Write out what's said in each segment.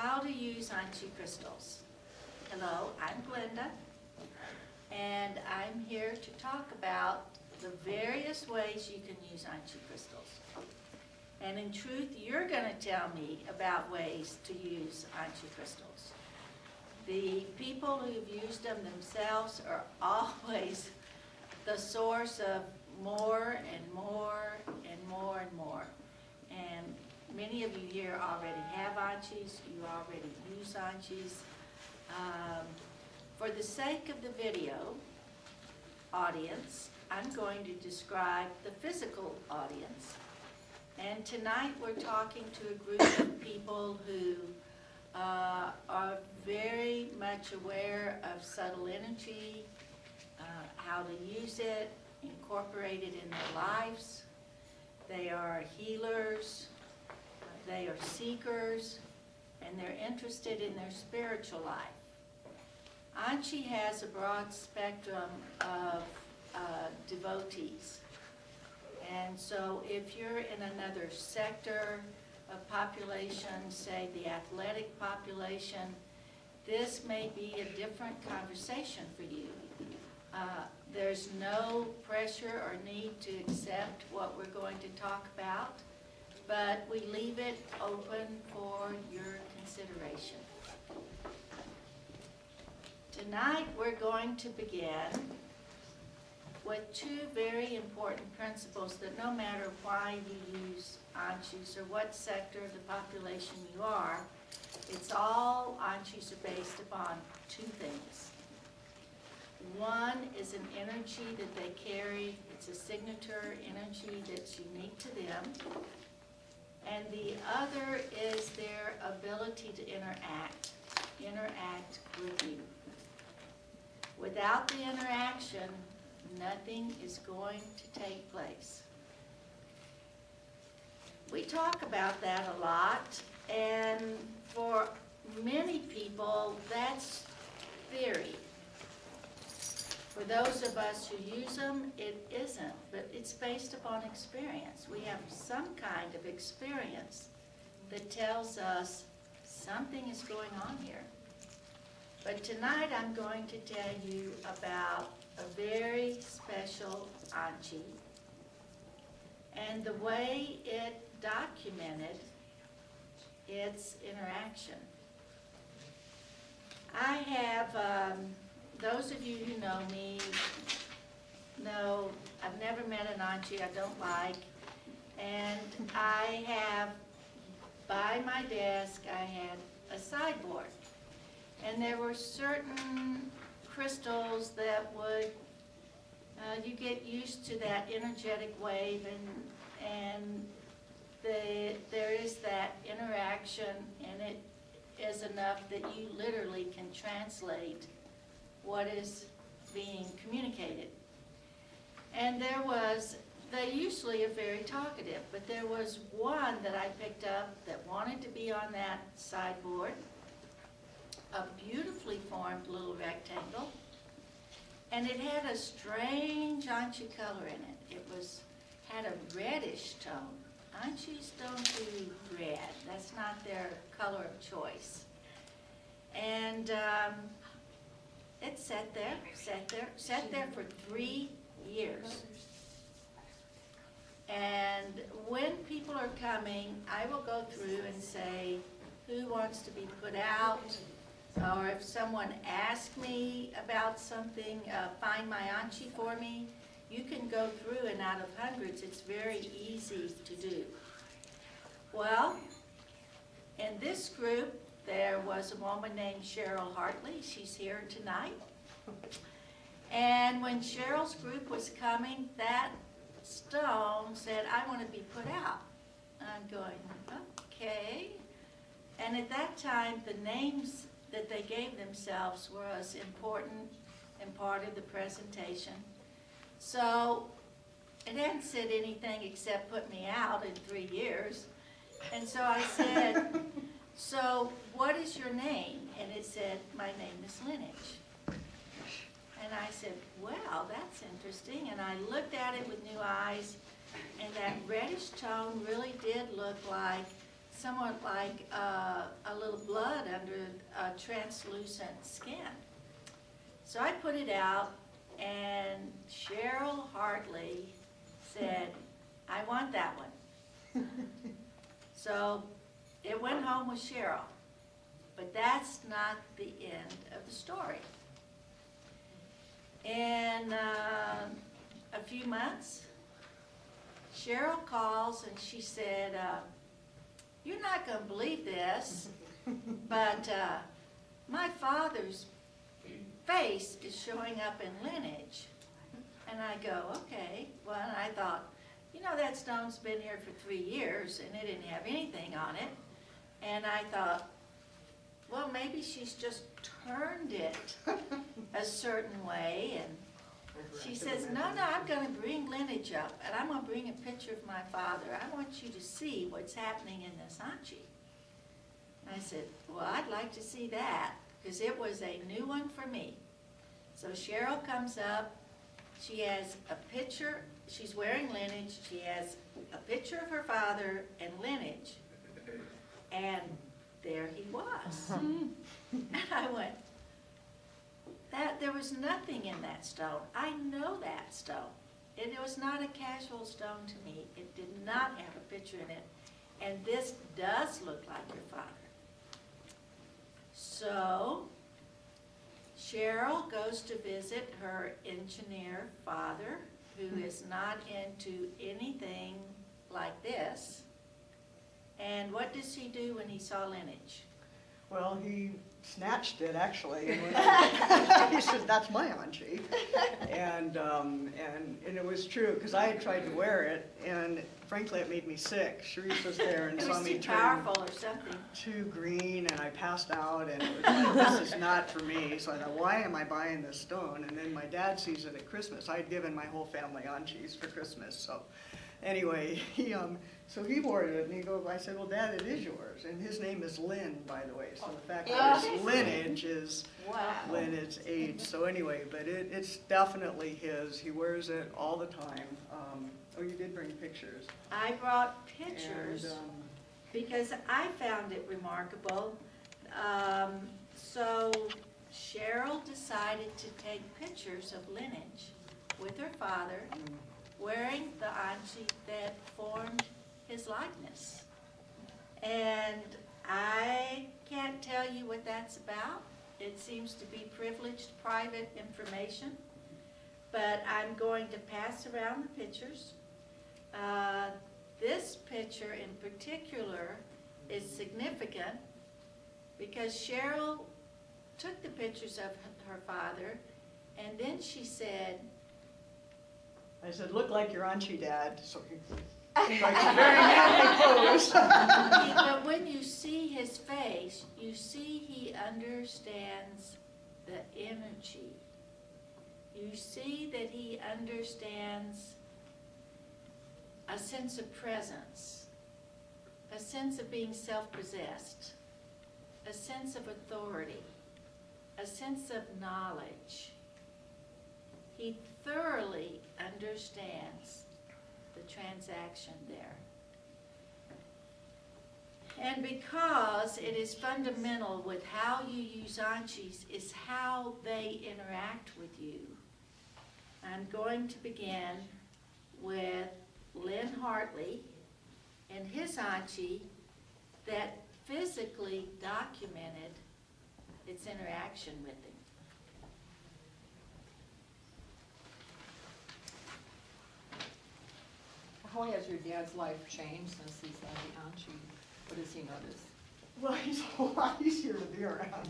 How to use ANCHI crystals. Hello, I'm Glynda, and I'm here to talk about the various ways you can use ANCHI crystals. And in truth, you're going to tell me about ways to use ANCHI crystals. The people who've used them themselves are always the source of more and more and more and more. And many of you here already have ANCHIs, you already use ANCHIs. For the sake of the video audience, I'm going to describe the physical audience. And tonight we're talking to a group of people who are very much aware of subtle energy, how to use it, incorporate it in their lives. They are healers, they are seekers, and they're interested in their spiritual life. ANCHI has a broad spectrum of devotees. And so if you're in another sector of population, say the athletic population, this may be a different conversation for you. There's no pressure or need to accept what we're going to talk about, but we leave it open for your consideration. Tonight we're going to begin with two very important principles that no matter why you use ANCHIs or what sector of the population you are, it's all ANCHIs are based upon two things. One is an energy that they carry. It's a signature energy that's unique to them. And the other is their ability to interact with you. Without the interaction, nothing is going to take place. We talk about that a lot, and for many people, that's theory. For those of us who use them, it isn't, but it's based upon experience. We have some kind of experience that tells us something is going on here. But tonight I'm going to tell you about a very special ANCHI and the way it documented its interaction. I have, those of you who know me know I've never met an ANCHI I don't like, and I have, by my desk, I had a sideboard. And there were certain crystals that would, you get used to that energetic wave, and there is that interaction, and it is enough that you literally can translate what is being communicated. And there was, they usually are very talkative, but there was one that I picked up that wanted to be on that sideboard, a beautifully formed little rectangle, and it had a strange ANCHI color in it. It had a reddish tone. ANCHIs don't do red. That's not their color of choice. And it sat there for 3 years. And when people are coming, I will go through and say, who wants to be put out? Or if someone asks me about something, find my ANCHI for me, you can go through, and out of hundreds, it's very easy to do. Well, in this group, there was a woman named Cheryl Hartley. She's here tonight. And when Cheryl's group was coming, that stone said, I want to be put out. I'm going, okay. And at that time, the names that they gave themselves was important and part of the presentation. So it hadn't said anything except put me out in 3 years. And so I said, so what is your name? And it said, my name is Lineage. And I said, well, that's interesting. And I looked at it with new eyes, and that reddish tone really did look like somewhat like a little blood under a translucent skin. So I put it out, and Cheryl Hartley said, I want that one. So it went home with Cheryl. But that's not the end of the story. In a few months, Cheryl calls and she said, you're not going to believe this, but my father's face is showing up in lineage. And I go, okay. Well, and I thought, you know, that stone's been here for 3 years and it didn't have anything on it. And I thought, well, maybe she's just turned it a certain way. And she says, no, I'm going to bring lineage up, and I'm going to bring a picture of my father. I want you to see what's happening in this ANCHI. I said, well, I'd like to see that, because it was a new one for me. So Cheryl comes up. She has a picture. She's wearing lineage. She has a picture of her father and lineage. And there he was. And I went, there was nothing in that stone. I know that stone. It was not a casual stone to me. It did not have a picture in it. And this does look like your father. So Cheryl goes to visit her engineer father, who is not into anything like this. And what does he do when he saw lineage? Well, he snatched it, actually. And he said, that's my ANCHI. And it was true, because I had tried to wear it, and frankly, it made me sick. Sharice was there and saw me turn powerful or something. too green, and I passed out, and it was like, this is not for me. So I thought, why am I buying this stone? And then my dad sees it at Christmas. I had given my whole family ANCHIs for Christmas. So anyway, so he wore it, and I said, well, Dad, it is yours. And his name is Lynn, by the way. So the fact that his lineage is Lynn, age. So anyway, but it's definitely his. He wears it all the time. Oh, you did bring pictures. I brought pictures because I found it remarkable. So Cheryl decided to take pictures of lineage with her father, wearing the ANCHI that formed his likeness. And I can't tell you what that's about. It seems to be privileged, private information. But I'm going to pass around the pictures. This picture in particular is significant because Cheryl took the pictures of her father, and then she said, I said, look like your ANCHI, Dad. So he like a very manly pose. But when you see his face, you see he understands the energy. You see that he understands a sense of presence, a sense of being self-possessed, a sense of authority, a sense of knowledge. He thoroughly understands the transaction there. And because it is fundamental with how you use ANCHIs is how they interact with you, I'm going to begin with Lynn Hartley and his ANCHI that physically documented its interaction with him. How has your dad's life changed since he's had the ANCHI? What has he noticed? Well, he's a lot easier to be around.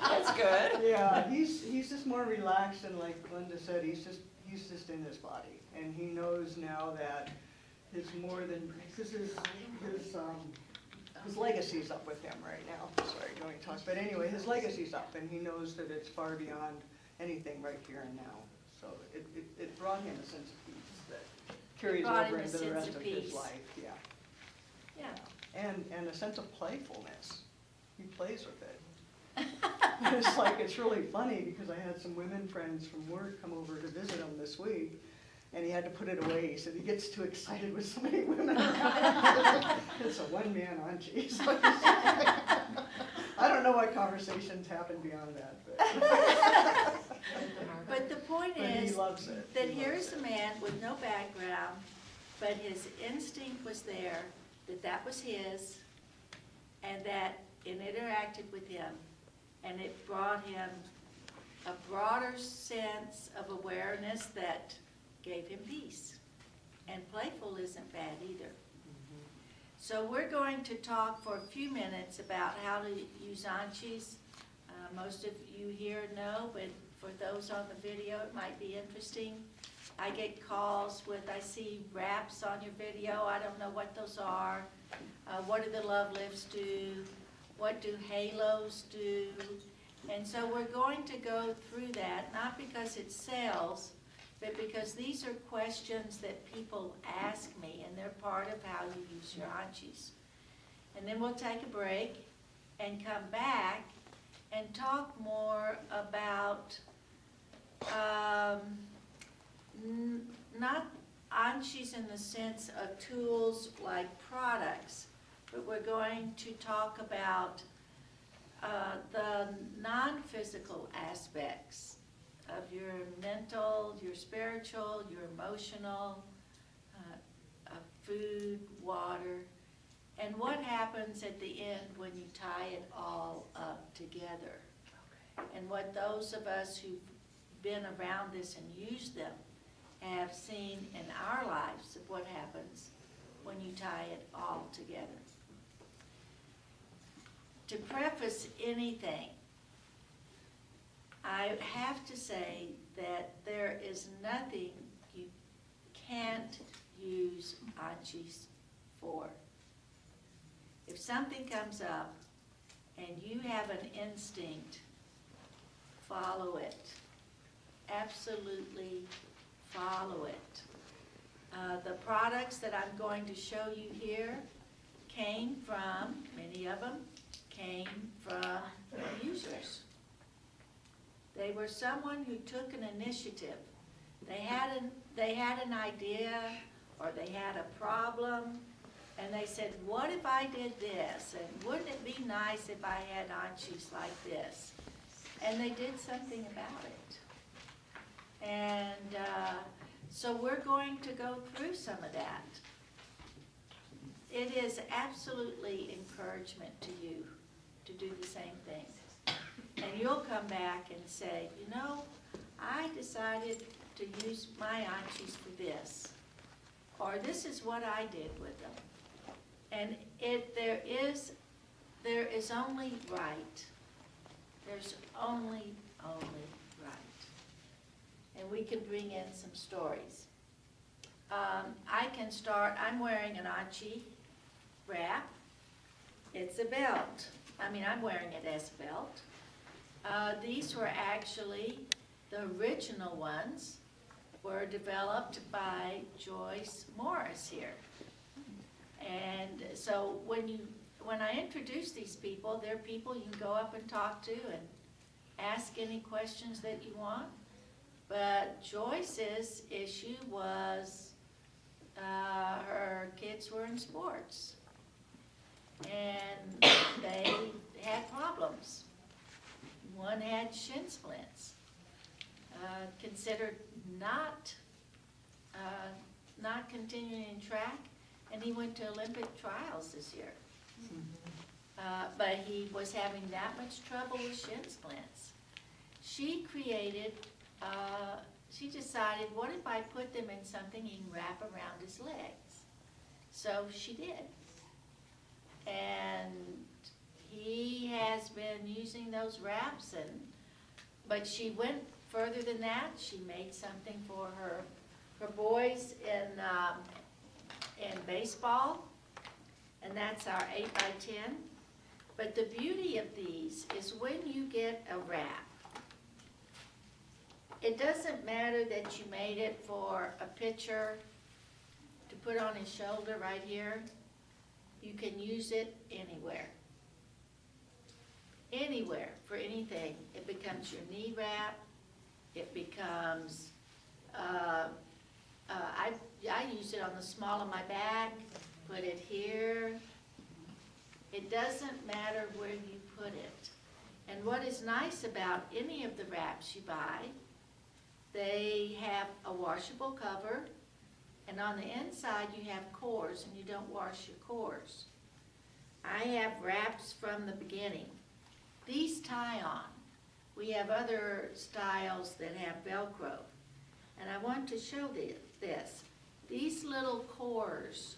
That's good. Yeah, he's just more relaxed, and like Glynda said, he's just in his body, and he knows now that it's more than, because his legacy's up with him right now. Sorry, don't even talk, but anyway, his legacy's up, and he knows that it's far beyond anything right here and now. So it brought him a sense of peace that carries over into the rest of his life. Yeah. Yeah. And a sense of playfulness. He plays with it. It's really funny because I had some women friends from work come over to visit him this week, and he had to put it away. He said he gets too excited with so many women. It's a one-man ANCHI. So I don't know what conversations happened beyond that, But the point but he is loves it. that He here's loves a it. man with no background, but his instinct was there, that was his, and that it interacted with him, and it brought him a broader sense of awareness that gave him peace. And playful isn't bad either. So we're going to talk for a few minutes about how to use ANCHIs. Most of you here know, but for those on the video, it might be interesting. I get calls with, I see wraps on your video, I don't know what those are. What do the love lifts do? What do halos do? And so we're going to go through that, not because it sells, but because these are questions that people ask me, and they're part of how you use your ANCHIs. And then we'll take a break and come back and talk more about not ANCHIs in the sense of tools like products, but we're going to talk about the non-physical aspects of your mental, your spiritual, your emotional, food, water, and what happens at the end when you tie it all up together. And what those of us who've been around this and used them have seen in our lives of what happens when you tie it all together. To preface anything, I have to say that there is nothing you can't use ANCHIs for. If something comes up and you have an instinct, follow it. Absolutely follow it. The products that I'm going to show you here came from, many of them, came from users. They were someone who took an initiative. They had an idea, or they had a problem, and they said, what if I did this? And wouldn't it be nice if I had ANCHIs like this? And they did something about it. And so we're going to go through some of that. It is absolutely encouragement to you to do the same thing. And you'll come back and say, you know, I decided to use my ANCHIs for this. Or this is what I did with them. And there is only right. There's only right. And we can bring in some stories. I can start, I'm wearing an ANCHI wrap. It's a belt. I mean, I'm wearing it as a belt. These were actually, the original ones were developed by Joyce Morris here. And so when I introduce these people, they're people you can go up and talk to and ask any questions that you want. But Joyce's issue was her kids were in sports. And they had problems. One had shin splints, considered not continuing in track, and he went to Olympic trials this year. But he was having that much trouble with shin splints. She decided, what if I put them in something he can wrap around his legs? So she did. And he has been using those wraps, but she went further than that. She made something for her boys in baseball, and that's our 8x10. But the beauty of these is when you get a wrap, it doesn't matter that you made it for a pitcher to put on his shoulder right here. You can use it anywhere. Anywhere, for anything. It becomes your knee wrap. It becomes I use it on the small of my back, put it here. It doesn't matter where you put it. And what is nice about any of the wraps you buy, they have a washable cover, and on the inside you have cores, and you don't wash your cores. I have wraps from the beginning. These tie on. We have other styles that have Velcro. And I want to show this. These little cores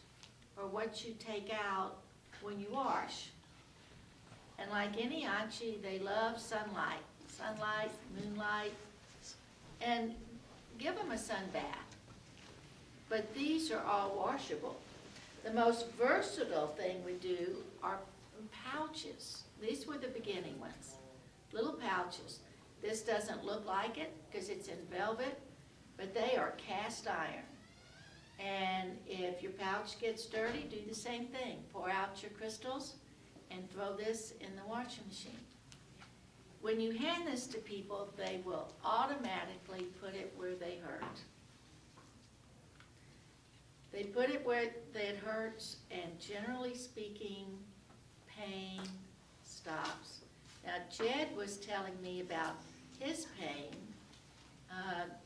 are what you take out when you wash. And like any ANCHI, they love sunlight. Sunlight, moonlight, and give them a sun bath. But these are all washable. The most versatile thing we do are pouches. These were the beginning ones, little pouches. This doesn't look like it because it's in velvet, but they are cast iron. And if your pouch gets dirty, do the same thing. Pour out your crystals and throw this in the washing machine. When you hand this to people, they will automatically put it where they hurt. They put it where it hurts, and generally speaking, pain stops. Now, Jed was telling me about his pain.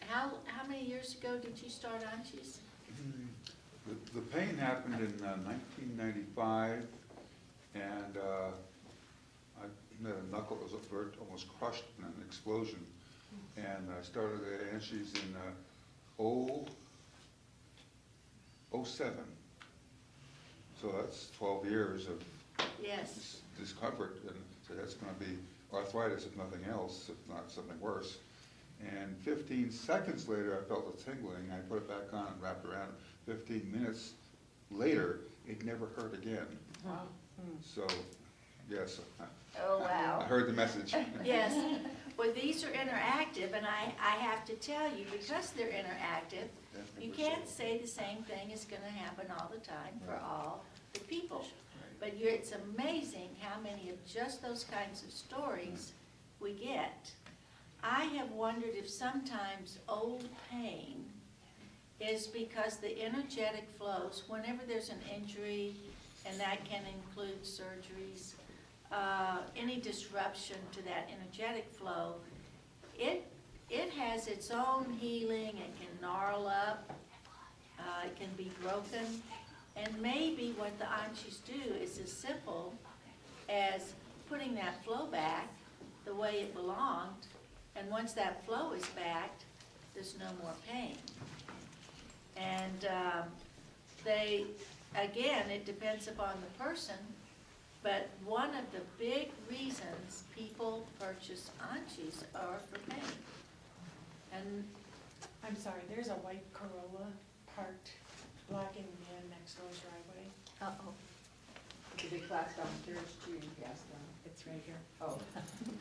How many years ago did you start ANCHIs? The pain happened in 1995, and I had a knuckle that was almost crushed in an explosion. And I started at ANCHIs in 07. So that's 12 years of Yes. discomfort, and so that's going to be arthritis if nothing else, if not something worse. And 15 seconds later, I felt a tingling. I put it back on and wrapped around. 15 minutes later, it never hurt again. Wow. So, yes, Oh, wow. I heard the message. Yes. Well, these are interactive, and I have to tell you, because they're interactive, you can't say the same thing is going to happen all the time for all the people. But it's amazing how many of just those kinds of stories we get. I have wondered if sometimes old pain is because the energetic flows, whenever there's an injury, and that can include surgeries, any disruption to that energetic flow, it has its own healing. It can gnarl up, it can be broken, and maybe what the ANCHIs do is as simple as putting that flow back the way it belonged, and once that flow is back, there's no more pain. And again, it depends upon the person, but one of the big reasons people purchase ANCHIs are for pain. And I'm sorry, there's a white Corolla parked blocking the end next door's driveway. uh-oh. It's a big class downstairs too, yes, It's right here. oh.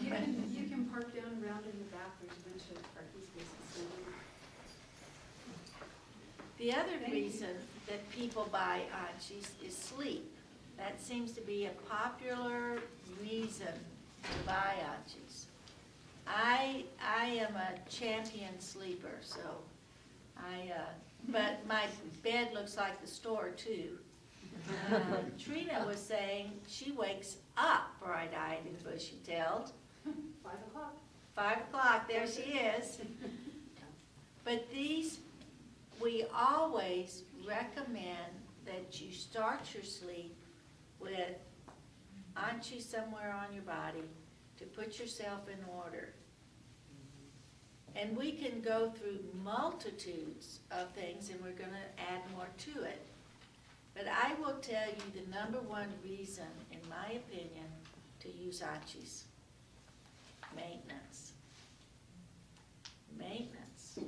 You can park down around in the back, there's a bunch of parking spaces. The other reason that people buy ANCHIs is sleep. That seems to be a popular reason to buy ANCHIs. I am a champion sleeper, so but my bed looks like the store too. Trina was saying she wakes up bright-eyed and bushy-tailed. 5 o'clock. 5 o'clock, there she is. But these, we always recommend that you start your sleep with ANCHI somewhere on your body to put yourself in order. And we can go through multitudes of things, and we're going to add more to it. But I will tell you the number one reason, in my opinion, to use ANCHIs: maintenance. Maintenance.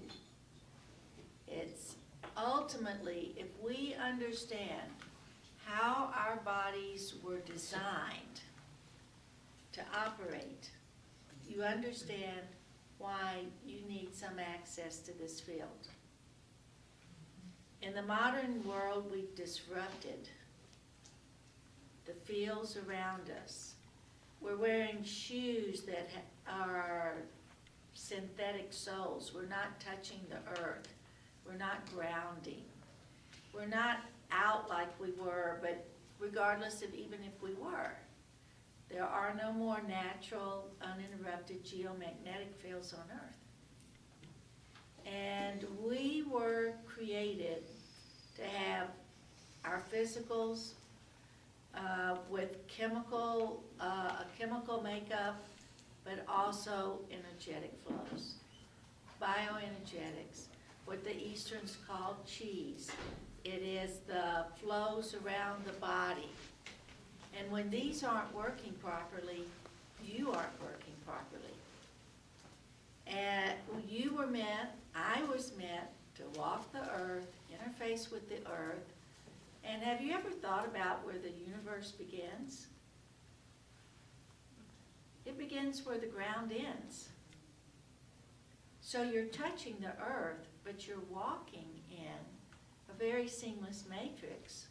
It's ultimately, if we understand how our bodies were designed to operate, you understand why you need some access to this field. In the modern world, we've disrupted the fields around us. We're wearing shoes that are synthetic soles. We're not touching the earth. We're not grounding. We're not out like we were, but regardless of even if we were, there are no more natural, uninterrupted geomagnetic fields on Earth. And we were created to have our physicals with a chemical makeup, but also energetic flows, bioenergetics, what the Easterns call qis. It is the flows around the body. And when these aren't working properly, you aren't working properly. And you were meant, I was meant to walk the earth, interface with the earth. And have you ever thought about where the universe begins? It begins where the ground ends. So you're touching the earth, but you're walking in a very seamless matrix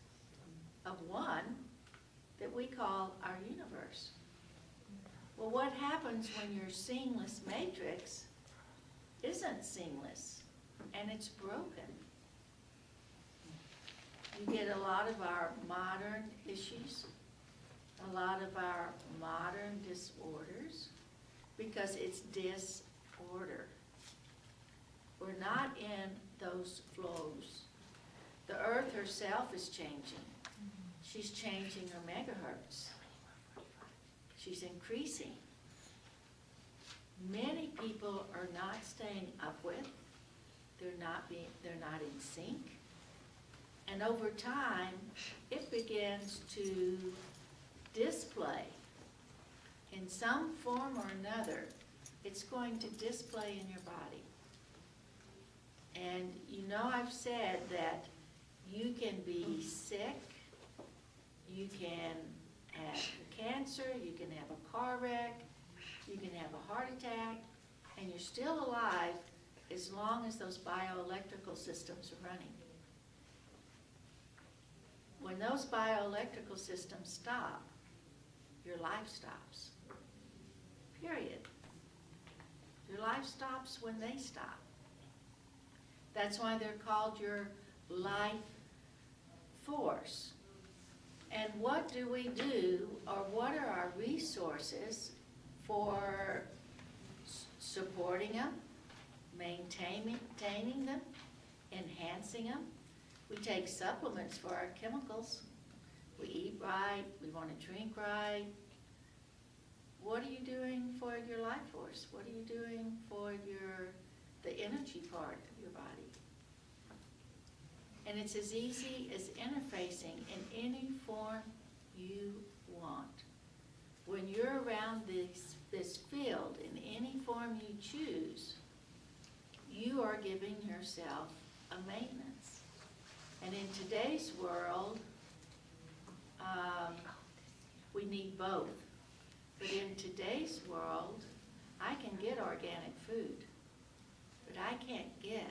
of one that we call our universe. Well, what happens when your seamless matrix isn't seamless and it's broken? You get a lot of our modern issues, a lot of our modern disorders, because it's disorder. We're not in those flows. The earth herself is changing. She's changing her megahertz. She's increasing. Many people are not staying up with. They're not in sync. And over time, it begins to display in some form or another. It's going to display in your body. And you know, I've said that you can be sick, you can have cancer, you can have a car wreck, you can have a heart attack, and you're still alive as long as those bioelectrical systems are running. When those bioelectrical systems stop, your life stops. Period. Your life stops when they stop. That's why they're called your life force. And what do we do, or what are our resources for supporting them, maintaining them, enhancing them? We take supplements for our chemicals. We eat right, we want to drink right. What are you doing for your life force? What are you doing for the energy part of your body? And it's as easy as interfacing in any form you want. When you're around this field in any form you choose, you are giving yourself a maintenance. And in today's world, we need both. But in today's world, I can get organic food, but I can't get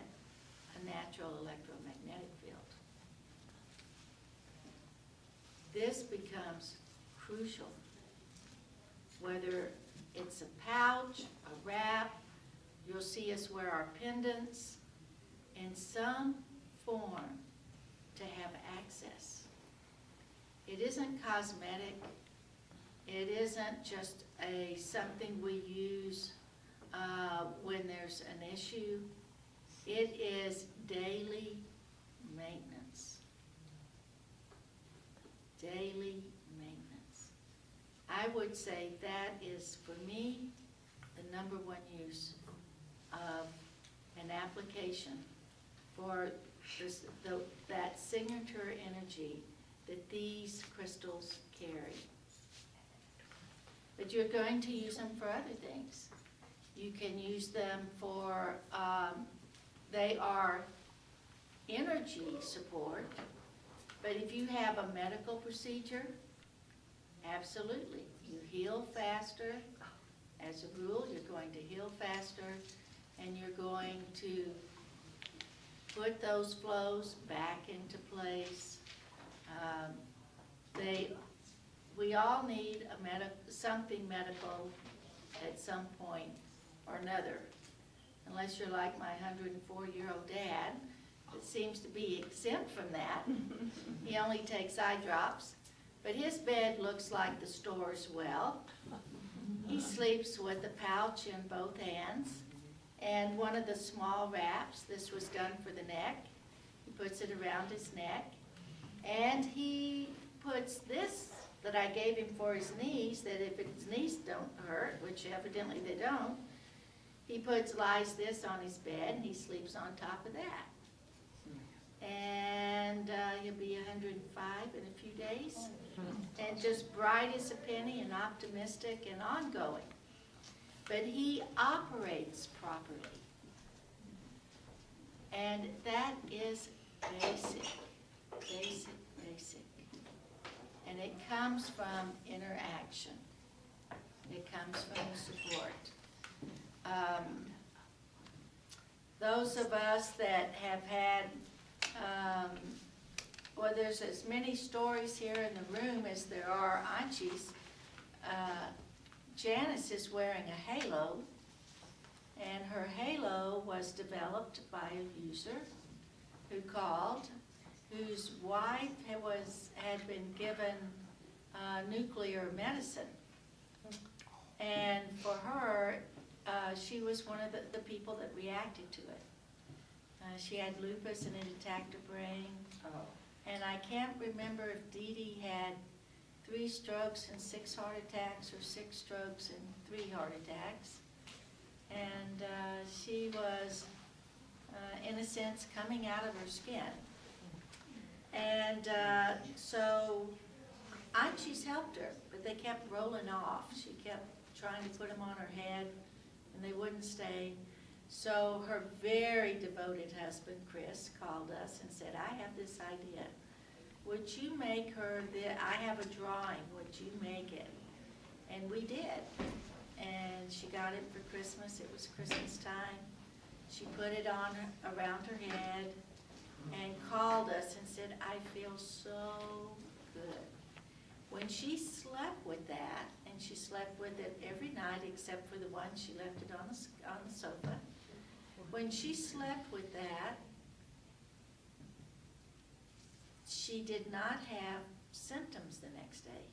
a natural electromagnetic field. This becomes crucial. Whether it's a pouch, a wrap, you'll see us wear our pendants, in some form to have access. It isn't cosmetic. It isn't just something we use when there's an issue. It is daily maintenance. Daily maintenance. I would say that is, for me, the number one use of an application for that signature energy that these crystals carry. But you're going to use them for other things. You can use them for, they are energy support, but if you have a medical procedure, absolutely. You heal faster. As a rule, you're going to heal faster, and you're going to put those flows back into place. We all need something medical at some point or another. Unless you're like my 104-year-old dad, that seems to be exempt from that. He only takes eye drops, but his bed looks like the store as well. He sleeps with a pouch in both hands and one of the small wraps. This was done for the neck. He puts it around his neck. And he puts this that I gave him for his knees, that if his knees don't hurt, which evidently they don't, he lies this on his bed and he sleeps on top of that. And he'll be 105 in a few days. And just bright as a penny and optimistic and ongoing. But he operates properly. And that is basic. And it comes from interaction. It comes from support. Those of us that have had, well, there's as many stories here in the room as there are ANCHIs. Janice is wearing a halo, and her halo was developed by a user who called, whose wife had been given nuclear medicine. And for her, she was one of the people that reacted to it. She had lupus and it attacked her brain. Oh. And I can't remember if Dee Dee had 3 strokes and 6 heart attacks or 6 strokes and 3 heart attacks. And she was, in a sense, coming out of her skin. And so ANCHI's helped her, but they kept rolling off. She kept trying to put them on her head, and they wouldn't stay. So her very devoted husband, Chris, called us and said, I have this idea. Would you make her, I have a drawing, would you make it? And we did. And she got it for Christmas. It was Christmas time. She put it on around her head and called us and said, I feel so good. When she slept with that, and she slept with it every night except for the one she left it on the sofa. When she slept with that, she did not have symptoms the next day.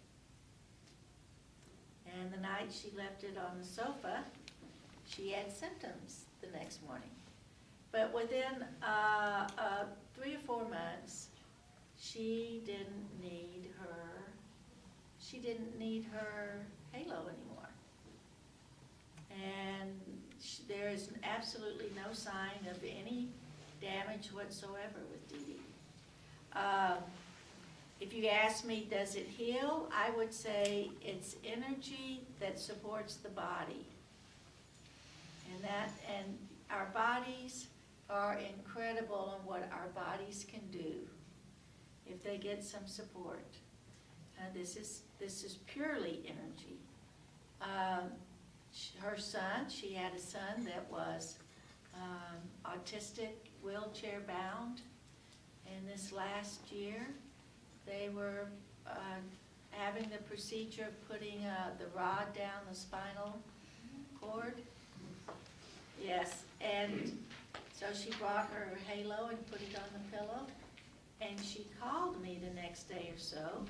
And the night she left it on the sofa, she had symptoms the next morning. But within 3 or 4 months, she didn't need her halo anymore. And there is absolutely no sign of any damage whatsoever with Dee Dee. If you ask me, does it heal? I would say it's energy that supports the body. And our bodies are incredible in what our bodies can do if they get some support. This is purely energy. Her son, she had a son that was autistic, wheelchair bound, and this last year they were having the procedure of putting the rod down the spinal cord. Yes, and so she brought her halo and put it on the pillow, and she called me the next day or so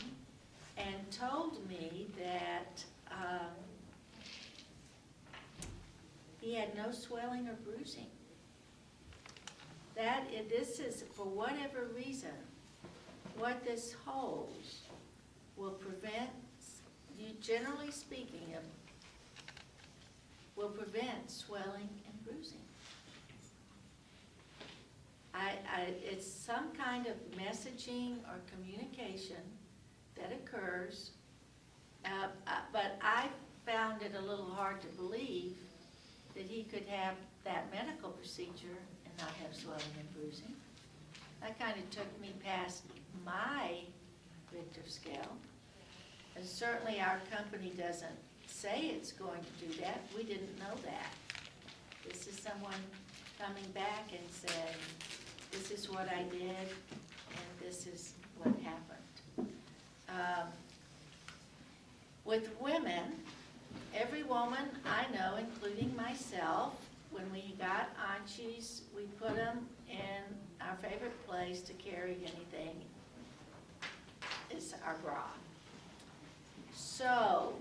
and told me that he had no swelling or bruising. This is, for whatever reason, what this holds will prevent, generally speaking, will prevent swelling and bruising. It's some kind of messaging or communication that occurs, but I found it a little hard to believe that he could have that medical procedure and not have swelling and bruising. That kind of took me past my Richter scale. And certainly our company doesn't say it's going to do that. We didn't know that. This is someone coming back and saying, this is what I did, and this is what happened. With women, every woman I know, including myself, when we got ANCHIs, we put them in our favorite place to carry anything is our bra. So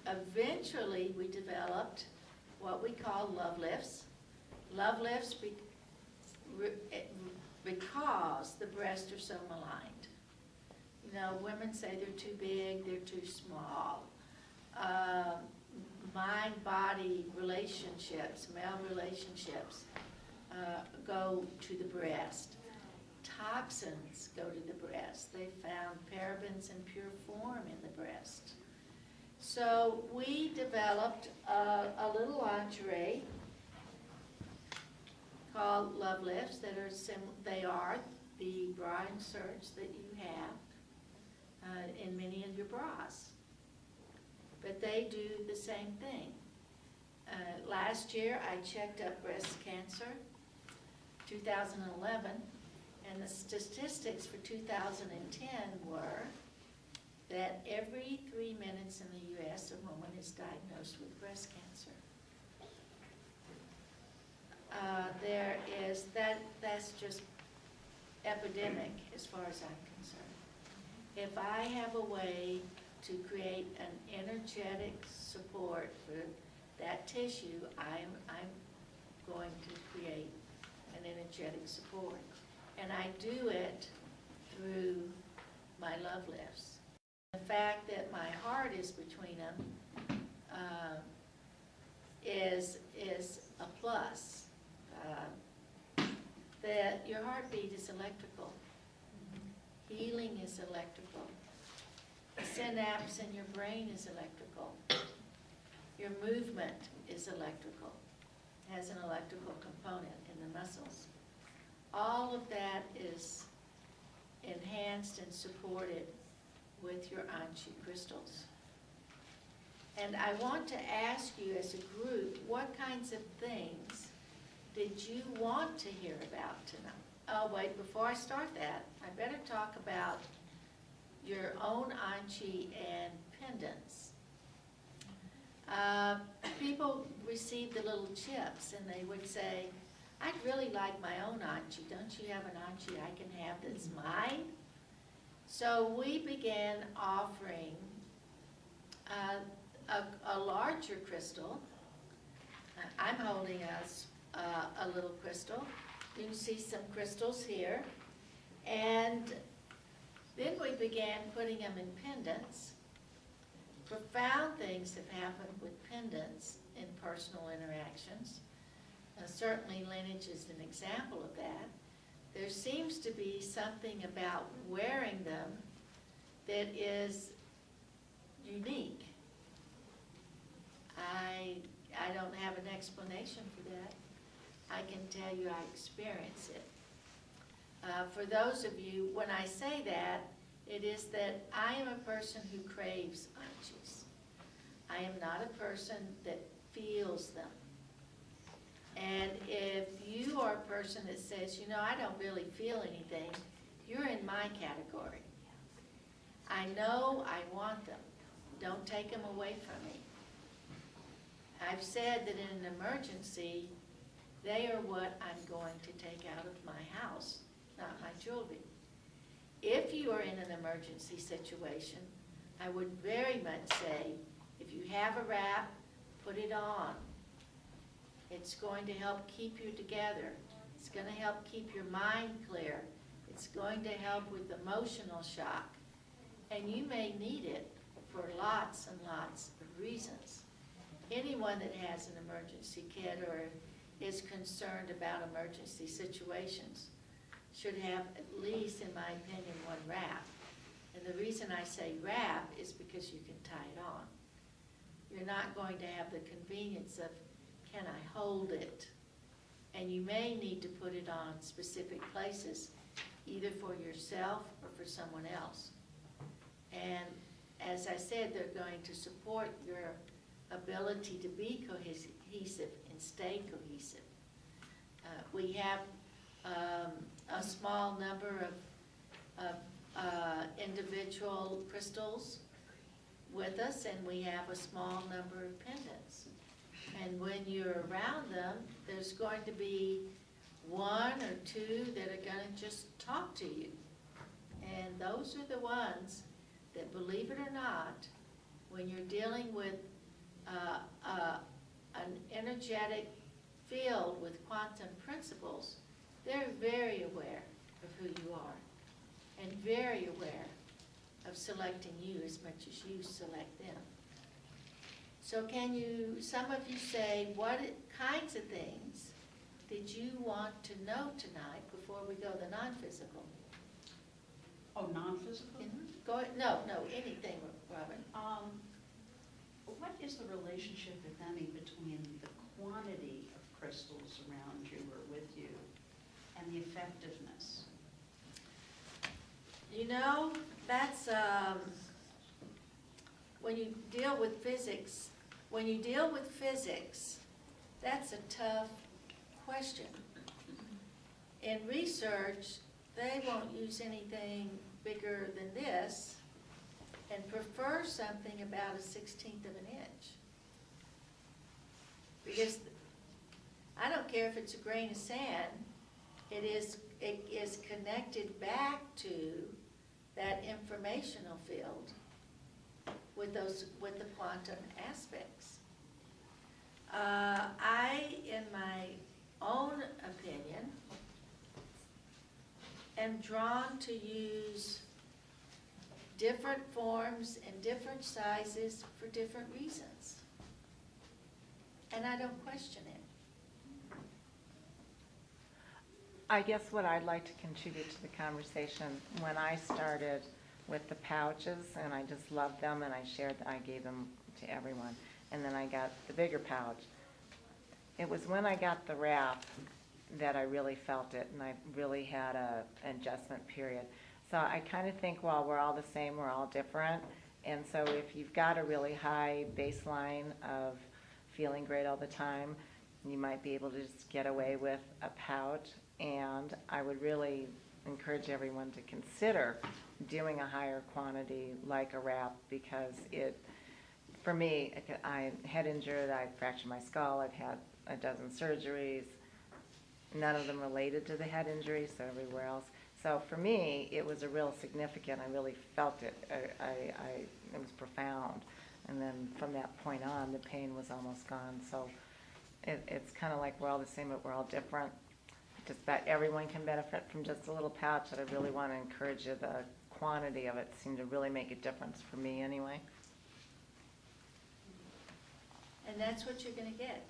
eventually we developed what we call love lifts. Love lifts because the breasts are so maligned. You know, women say they're too big, they're too small. Mind-body relationships, male relationships, go to the breast. Toxins go to the breast. They found parabens in pure form in the breast. So we developed a little lingerie called Love Lifts that are they are the bra inserts that you have in many of your bras. But they do the same thing. Last year I checked up breast cancer, 2011, and the statistics for 2010 were that every 3 minutes in the U.S. a woman is diagnosed with breast cancer. That's just epidemic as far as I'm concerned. If I have a way to create an energetic support for that tissue, I'm going to create an energetic support. And I do it through my love lifts. The fact that my heart is between them is a plus. That your heartbeat is electrical. Healing is electrical. The synapse in your brain is electrical. Your movement is electrical. It has an electrical component in the muscles. All of that is enhanced and supported with your ANCHI crystals. And I want to ask you as a group, what kinds of things did you want to hear about tonight? Oh, wait, before I start that, I better talk about your own ANCHI and pendants. People receive the little chips and they would say, I'd really like my own ANCHI. Don't you have an ANCHI I can have that's mine? So we began offering a larger crystal. I'm holding a little crystal. You can see some crystals here. And then we began putting them in pendants. Profound things have happened with pendants in personal interactions. Certainly lineage is an example of that. There seems to be something about wearing them that is unique. I don't have an explanation for that. I can tell you I experience it. For those of you, when I say that, it is that I am a person who craves ANCHIs. I am not a person that feels them. And if you are a person that says, you know, I don't really feel anything, you're in my category. I know I want them. Don't take them away from me. I've said that in an emergency, they are what I'm going to take out of my house, not my jewelry. If you are in an emergency situation, I would very much say, if you have a wrap, put it on. It's going to help keep you together. It's going to help keep your mind clear. It's going to help with emotional shock. And you may need it for lots and lots of reasons. Anyone that has an emergency kit or is concerned about emergency situations should have, at least in my opinion, one wrap. And the reason I say wrap is because you can tie it on. You're not going to have the convenience of, can I hold it? And you may need to put it on specific places, either for yourself or for someone else. And as I said, they're going to support your ability to be cohesive and stay cohesive. We have a small number of individual crystals with us, and we have a small number of pendants. And when you're around them, there's going to be one or two that are gonna just talk to you. And those are the ones that, believe it or not, when you're dealing with an energetic field with quantum principles, they're very aware of who you are and very aware of selecting you as much as you select them. So can you, some of you say, what kinds of things did you want to know tonight before we go the non-physical? Oh, non-physical? Go, no, anything, Robin. What is the relationship, if any, between the quantity of crystals around you or with you and the effectiveness? You know, that's, when you deal with physics, that's a tough question. In research, they won't use anything bigger than this and prefer something about a 1/16 of an inch. Because I don't care if it's a grain of sand, it is connected back to that informational field with the quantum aspects. I, in my own opinion, am drawn to use different forms and different sizes for different reasons. And I don't question it. I guess what I'd like to contribute to the conversation, when I started with the pouches, and I just loved them, and I gave them to everyone, and then I got the bigger pouch. It was when I got the wrap that I really felt it, and I really had an adjustment period. So I kind of think, well, we're all the same, we're all different, and so if you've got a really high baseline of feeling great all the time, you might be able to just get away with a pouch. And I would really encourage everyone to consider doing a higher quantity like a wrap, because for me, I head injured, I fractured my skull, I've had a dozen surgeries, none of them related to the head injury, so everywhere else. So for me, it was a real significant, I really felt it, it was profound. And then from that point on, the pain was almost gone. So it's kind of like we're all the same, but we're all different. Just that everyone can benefit from just a little pouch, but I really want to encourage you. The quantity of it seemed to really make a difference for me anyway. And that's what you're going to get.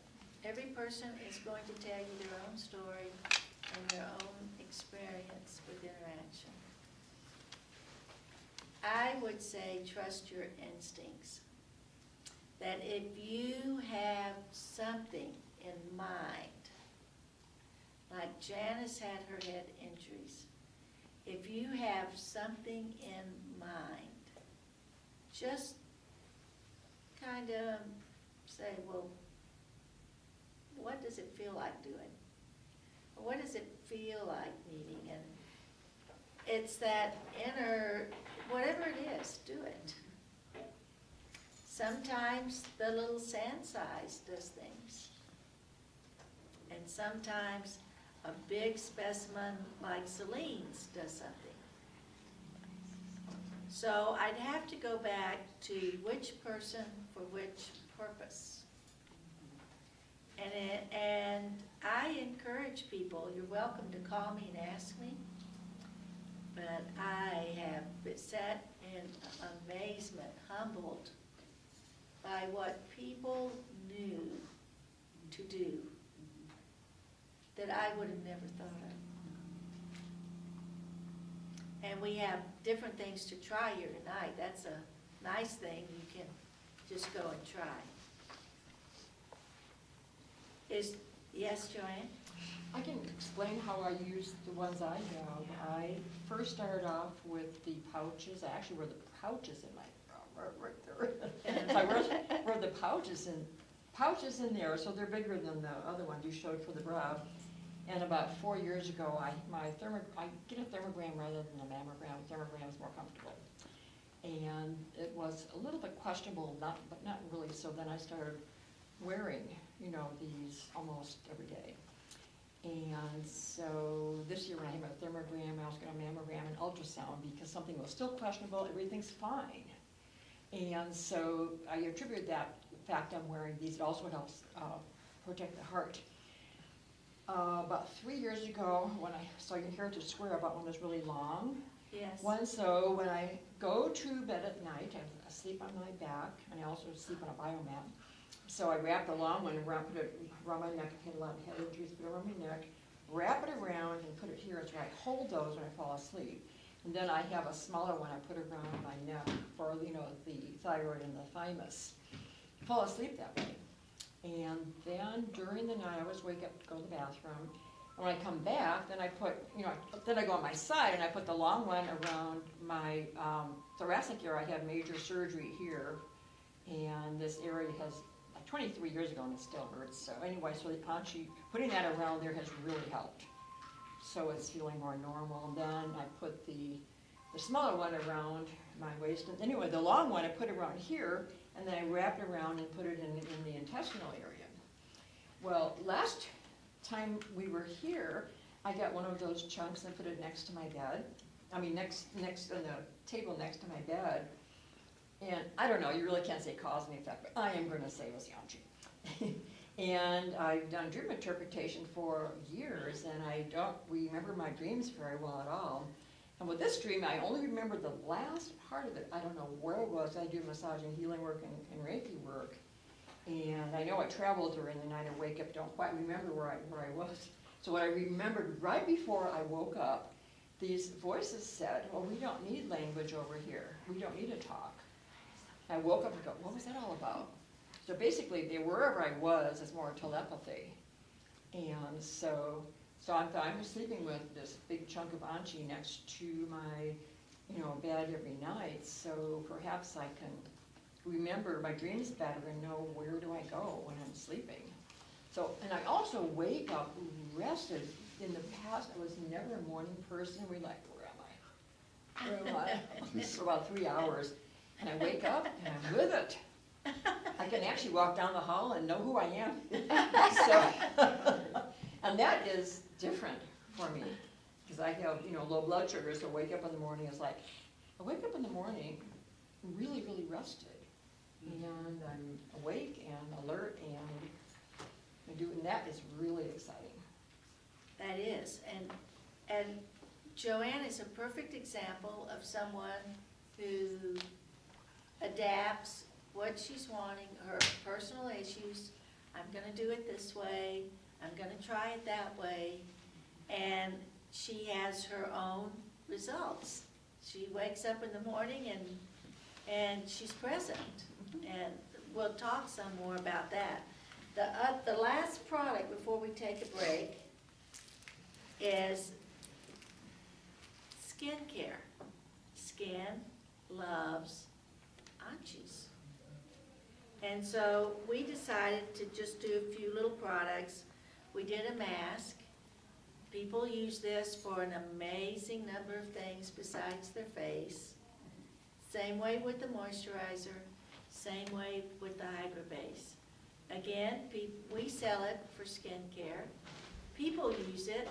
Every person is going to tell you their own story and their own experience with interaction. I would say trust your instincts. That if you have something in mind, like Janice had her head injuries, if you have something in mind, just kind of say, well, what does it feel like doing? Or what does it feel like needing? And it's that inner, whatever it is, do it. Sometimes the little sand size does things. And sometimes a big specimen like Celine's does something. So I'd have to go back to which person for which purpose. And I encourage people, you're welcome to call me and ask me, but I have sat in amazement, humbled by what people knew to do that I would have never thought of. And we have different things to try here tonight. That's a nice thing. You can just go and try. Yes, Joanne? I can explain how I use the ones I have. I first started off with the pouches. I actually wear the pouches in my, right there. So I wear the pouches in there, so they're bigger than the other ones you showed for the bra. And about 4 years ago, I get a thermogram rather than a mammogram. A thermogram is more comfortable. And it was a little bit questionable, but not really. So then I started wearing, these almost every day. And so this year when I had my thermogram, I was gonna mammogram and ultrasound because something was still questionable, everything's fine. And so I attributed that fact I'm wearing these, it also helps protect the heart. About 3 years ago, when I saw your Heritage Square, I bought one that's really long. Yes. One, so when I go to bed at night, I sleep on my back, and I also sleep on a biomat. So I wrap the long one around, put it around my neck. I've had a lot of head injuries, put it around my neck, wrap it around and put it here, so I hold those when I fall asleep. And then I have a smaller one I put around my neck for, you know, the thyroid and the thymus. I fall asleep that way. And then during the night, I always wake up to go to the bathroom. And when I come back, then I put, you know, then I go on my side and I put the long one around my thoracic area. I had major surgery here, and this area has, like 23 years ago, and it still hurts. So anyway, so the ANCHI, putting that around there has really helped. So it's feeling more normal. And then I put the smaller one around my waist. And anyway, the long one I put around here, and then I wrapped it around and put it in the intestinal area. Well, last time we were here, I got one of those chunks and put it next to my bed. I mean, next on the table next to my bed. And I don't know, you really can't say cause and effect, but I am going to say it was the ANCHI. And I've done dream interpretation for years, and I don't remember my dreams very well at all. And with this dream, I only remember the last part of it. I don't know where it was. I do massage and healing work and Reiki work. And I know I traveled during the night. I wake up, don't quite remember where I was. So what I remembered right before I woke up, these voices said, well, we don't need language over here. We don't need to talk. I woke up and go, what was that all about? So basically, wherever I was, it's more telepathy. And so I'm sleeping with this big chunk of ANCHI next to my, you know, bed every night. So perhaps I can remember my dreams better and know where do I go when I'm sleeping. So, and I also wake up rested. In the past, I was never a morning person. We're like, where am I? For about 3 hours. And I wake up and I'm with it. I can actually walk down the hall and know who I am. And that is different for me, because I have, you know, low blood sugar, so wake up in the morning is like, I wake up in the morning really, really rested. And I'm awake and alert and that is really exciting. That is, and Joanne is a perfect example of someone who adapts what she's wanting, her personal issues. I'm gonna do it this way, I'm gonna try it that way, and she has her own results. She wakes up in the morning and she's present, and we'll talk some more about that. The last product before we take a break is skincare. Skin loves ANCHIs. And so we decided to just do a few little products. We did a mask. People use this for an amazing number of things besides their face. Same way with the moisturizer, same way with the Hydra Base. Again, we sell it for skincare. People use it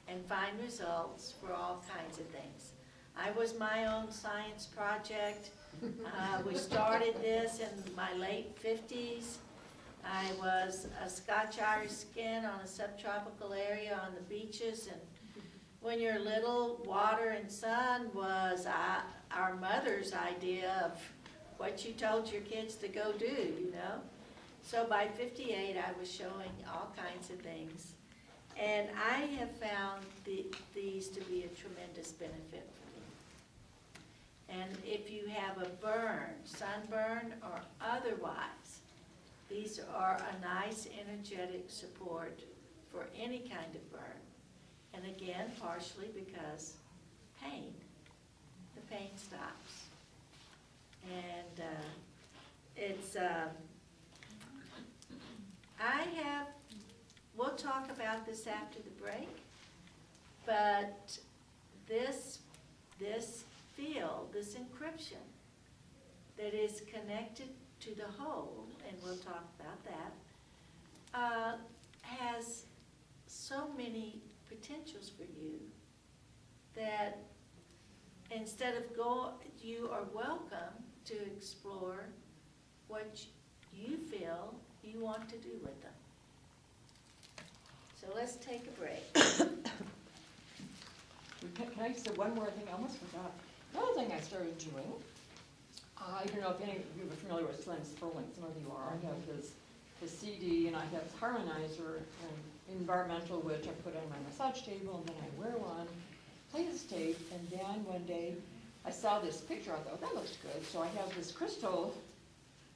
and find results for all kinds of things. I was my own science project. We started this in my late 50s. I was a Scotch-Irish skin on a subtropical area on the beaches, and when you're little, water and sun was our mother's idea of what you told your kids to go do, you know? So by 58, I was showing all kinds of things. And I have found these to be a tremendous benefit for me. And if you have a burn, sunburn or otherwise, these are a nice energetic support for any kind of burn. And again, partially because pain. The pain stops. And we'll talk about this after the break, but this field, this encryption that is connected to the whole, and we'll talk about that, has so many potentials for you that instead of you are welcome to explore what you feel you want to do with them. So let's take a break. Can I say one more thing? I almost forgot. Another thing I started doing, I don't know if any of you are familiar with Slim Sperling, some of you are. I have his CD and I have his harmonizer and environmental, which I put on my massage table and then I wear one, play this tape, and then one day I saw this picture. I thought, that looks good. So I have this crystal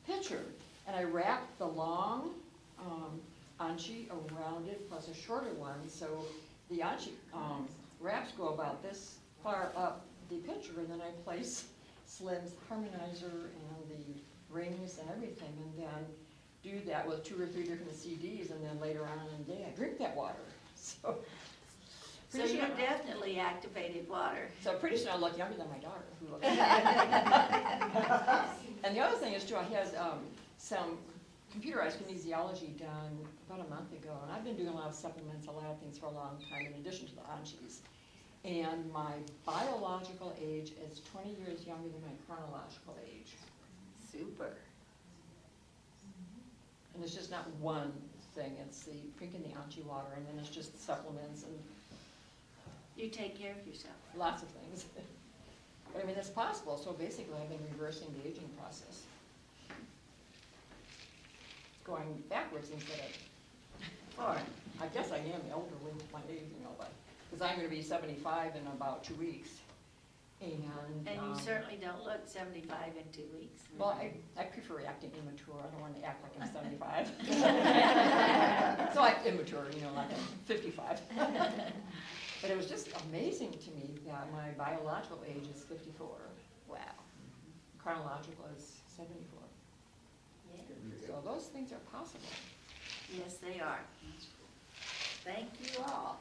pitcher and I wrapped the long ANCHI around it plus a shorter one. So the ANCHI wraps go about this far up the pitcher, and then I place Slim's harmonizer and the rings and everything, and then do that with 2 or 3 different CDs, and then later on in the day I drink that water. So So you definitely activated water. So pretty soon I look younger than my daughter, who looks And the other thing is too, I had some computerized kinesiology done about a month ago, and I've been doing a lot of supplements, a lot of things for a long time, in addition to the ANCHIs. And my biological age is 20 years younger than my chronological age. Super. And it's just not one thing, it's the drinking the ANCHI water, and then it's just supplements and You take care of yourself. lots of things. But I mean, it's possible, so basically I've been reversing the aging process. Going backwards instead of, Or, I guess I am elderly with my age, you know, but, because I'm gonna be 75 in about 2 weeks. And you certainly don't look 75 in 2 weeks. well, I prefer acting immature, I don't want to act like I'm 75. So I'm immature, you know, like I'm 55. But it was just amazing to me that my biological age is 54. Wow. Chronological is 74. Yeah. So those things are possible. Yes, they are. Thank you all.